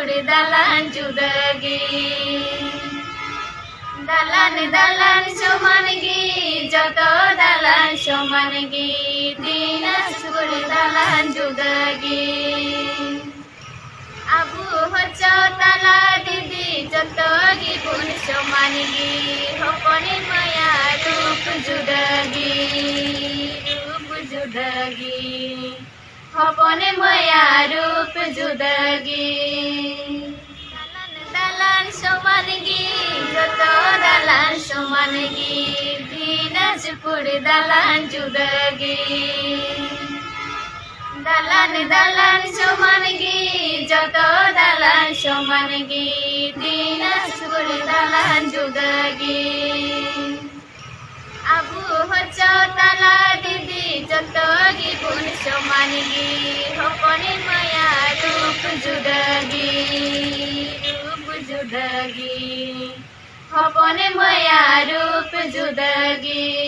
झुपड़ दालान जुदगी दालान दालान समानगी जत दालान समानगी दिनाजपुर दालान जुदगी आबु Hutch ताला दिदी जतगी गुण समानगी हपने माया रूप जुदगी हपने माया रूप जुदगी दालान दालान समानगी जत दालान समानगी दिनाजपुर दालान जुदगी दालान दालान समानगी जत दालान समानगी दिनाजपुर दालान जुदगी आबु हच ताला दिदी जतगी गुण समानगी हपने माया रूप जुदगी हपने माया रूप जुदगी।